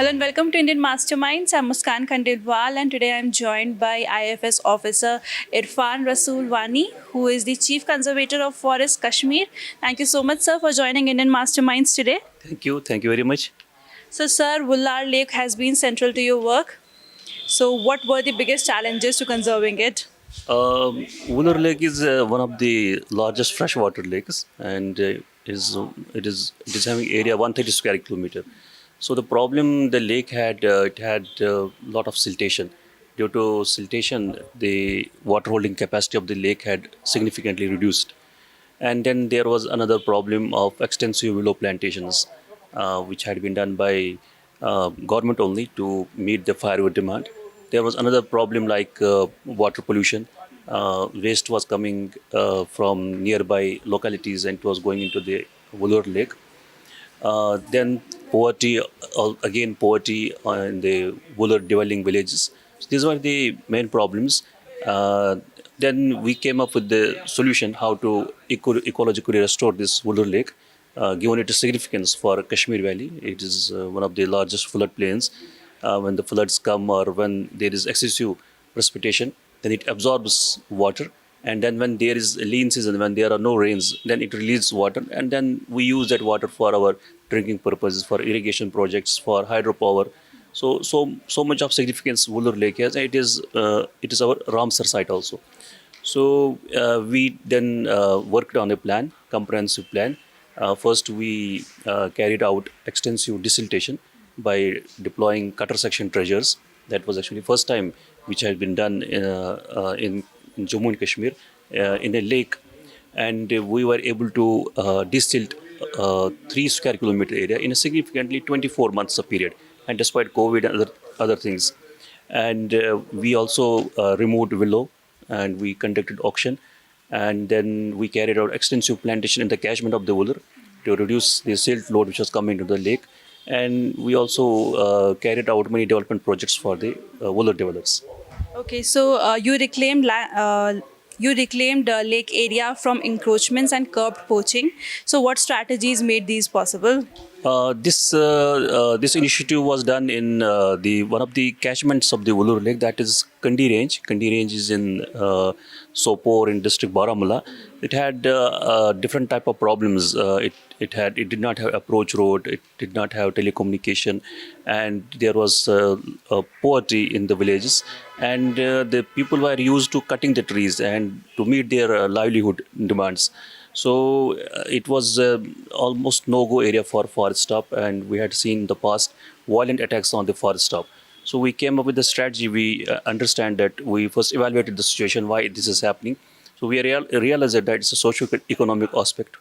Hello and welcome to Indian Masterminds. I'm Muskan Khandelwal and today I'm joined by IFS officer Irfan Rasool Wani, who is the Chief Conservator of Forests, Kashmir. Thank you so much, sir, for joining Indian Masterminds today. Thank you. Thank you very much. So, sir, Wular Lake has been central to your work. So, what were the biggest challenges to conserving it? Wular Lake is one of the largest freshwater lakes, and it is having area 130 square kilometer. So the problem the lake had, it had a lot of siltation. Due to siltation, the water holding capacity of the lake had significantly reduced. And then there was another problem of extensive willow plantations, which had been done by government only to meet the firewood demand. There was another problem like water pollution. Waste was coming from nearby localities and it was going into the Wular Lake. Then poverty, again poverty in the rural dwelling villages. So these were the main problems. Then we came up with the solution how to ecologically restore this Wular Lake, given its significance for Kashmir Valley. It is one of the largest flood plains. When the floods come or when there is excessive precipitation, then it absorbs water. And then when there is a lean season, when there are no rains, then it releases water. And then we use that water for our drinking purposes, for irrigation projects, for hydropower. So much of significance Wular Lake has. It is our Ramsar site also. So we then worked on a plan, comprehensive plan. First, we carried out extensive desiltation by deploying cutter section treasures. That was actually first time which had been done in Jammu and Kashmir in a lake, and we were able to desilt 3 square kilometer area in a significantly 24 months of period, and despite COVID and other things. And we also removed willow, and we conducted auction, and then we carried out extensive plantation in the catchment of the Wular to reduce the silt load which was coming to the lake. And we also carried out many development projects for the Wular developers. Okay, so you reclaimed lake area from encroachments and curbed poaching. So, what strategies made these possible? This initiative was done in the one of the catchments of the Wular Lake, that is Kandi Range. Kandi Range is in Sopore in district Baramulla. It had different type of problems. It did not have approach road. It did not have telecommunication, and there was poverty in the villages. And the people were used to cutting the trees and to meet their livelihood demands. So it was almost no-go area for forest stop, and we had seen in the past violent attacks on the forest stop. So we came up with a strategy. We understand that we first evaluated the situation, why this is happening. So we realized that it's a socio-economic aspect.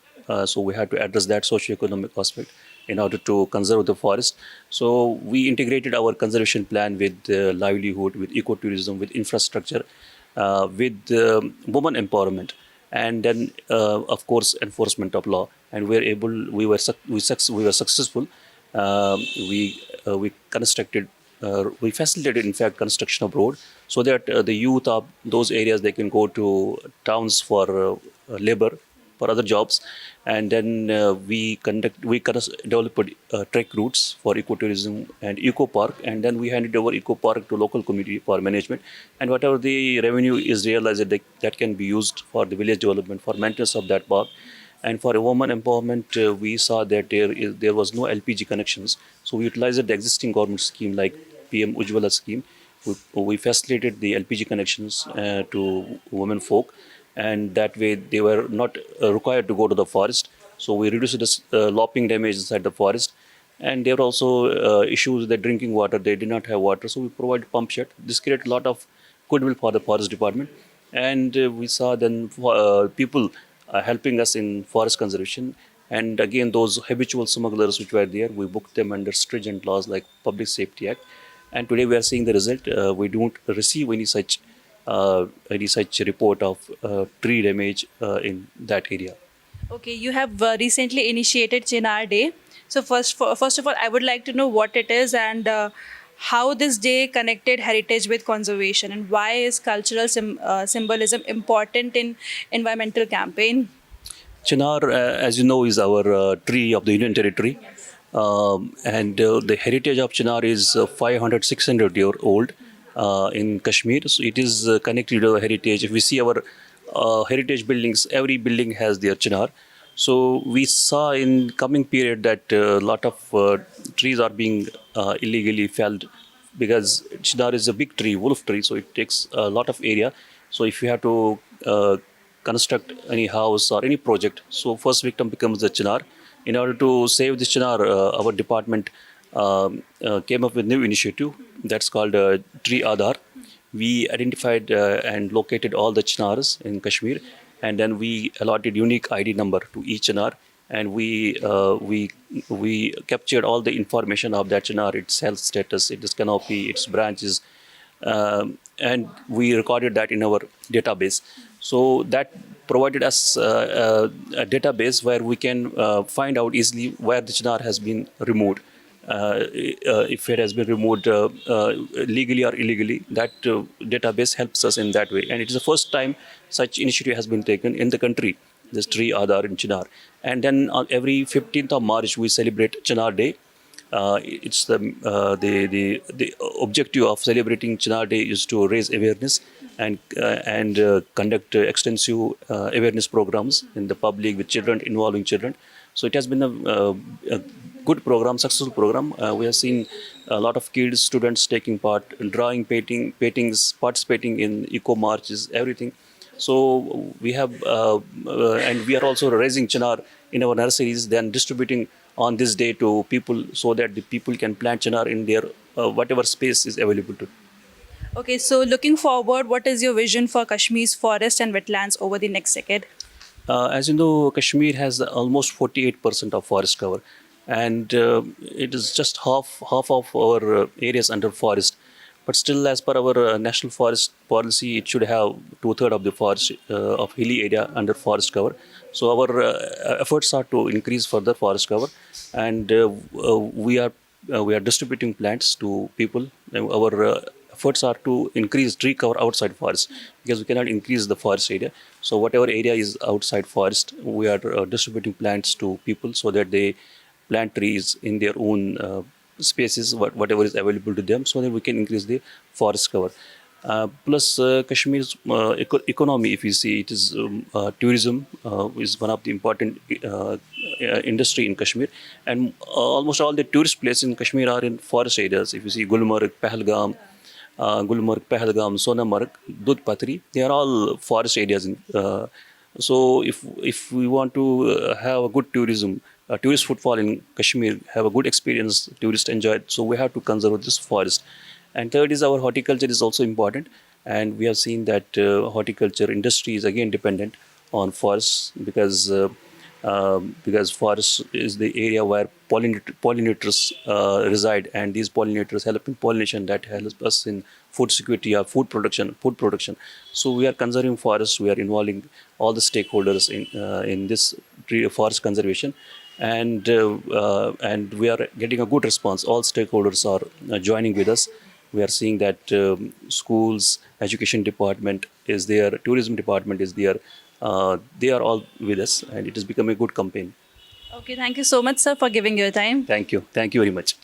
So we had to address that socio-economic aspect in order to conserve the forest. So we integrated our conservation plan with livelihood, with ecotourism, with infrastructure, with women empowerment, and then of course enforcement of law. And we were successful. We constructed. We facilitated, in fact, construction of road so that the youth of those areas, they can go to towns for labor, for other jobs. And then developed trek routes for ecotourism and eco park, and then we handed over eco park to local community for management. And whatever the revenue is realized, that can be used for the village development, for maintenance of that park. And for women empowerment, we saw that there was no LPG connections, so we utilized the existing government scheme like PM Ujjwala scheme. We facilitated the LPG connections to women folk, and that way they were not required to go to the forest. So we reduced the lopping damage inside the forest. And there were also issues with the drinking water. They did not have water, so we provided pump shed. This created a lot of goodwill for the forest department. And we saw then people helping us in forest conservation. And again, those habitual smugglers which were there, we booked them under stringent laws like Public Safety Act. And today we are seeing the result. We don't receive any such report of tree damage in that area. Okay, you have recently initiated Chinar Day. So first of all, I would like to know what it is and how this day connected heritage with conservation, and why is cultural symbolism important in environmental campaign? Chinar, as you know, is our tree of the Union Territory. and the heritage of Chinar is 500, 600-year old in Kashmir. So it is connected to our heritage. If we see our heritage buildings, every building has their Chinar. So we saw in coming period that a lot of trees are being illegally felled because Chinar is a big tree, wolf tree, so it takes a lot of area. So if you have to construct any house or any project, so first victim becomes the Chinar. In order to save this Chinar, our department came up with new initiative that's called Tree Aadhar. We identified and located all the Chinars in Kashmir, and then we allotted unique ID number to each Chinar, and we captured all the information of that Chinar, its health status, its canopy, its branches, and we recorded that in our database. So that provided us a database where we can find out easily where the Chinar has been removed. If it has been removed legally or illegally, that database helps us in that way. And it is the first time such initiative has been taken in the country, this Tree Aadhar in Chinar. And then on every 15th of March, we celebrate Chinar Day. It's the objective of celebrating Chinar Day is to raise awareness and conduct extensive awareness programs in the public with children, involving children. So it has been a good program, successful program. We have seen a lot of kids, students taking part in drawing, paintings, participating in eco marches, everything. So we have, and we are also raising Chinar in our nurseries, then distributing on this day to people so that the people can plant Chinar in their whatever space is available to. Okay, so looking forward, what is your vision for Kashmir's forest and wetlands over the next decade? As you know, Kashmir has almost 48% of forest cover, and it is just half of our areas under forest. But still, as per our national forest policy, it should have two-thirds of the forest of hilly area under forest cover. So our efforts are to increase further forest cover, and we are distributing plants to people. Our efforts are to increase tree cover outside forest because we cannot increase the forest area. So whatever area is outside forest, we are distributing plants to people so that they plant trees in their own spaces, whatever is available to them, so that we can increase the forest cover. Plus, Kashmir's economy, if you see, it is tourism is one of the important industry in Kashmir, and almost all the tourist places in Kashmir are in forest areas. If you see Gulmarg, Pahalgam, Sonamarg, Dudh Patri, they are all forest areas. So if we want to have a good tourism, tourist footfall in Kashmir, have a good experience, tourists enjoy it, so we have to conserve this forest. And third is our horticulture is also important, and we have seen that horticulture industry is again dependent on forests because forest is the area where pollinators reside, and these pollinators help in pollination that helps us in food security or food production. So we are conserving forests. We are involving all the stakeholders in this forest conservation, and we are getting a good response. All stakeholders are joining with us. We are seeing that schools, education department is there, tourism department is there. They are all with us, and it has become a good campaign. Okay, thank you so much, sir, for giving your time. Thank you very much.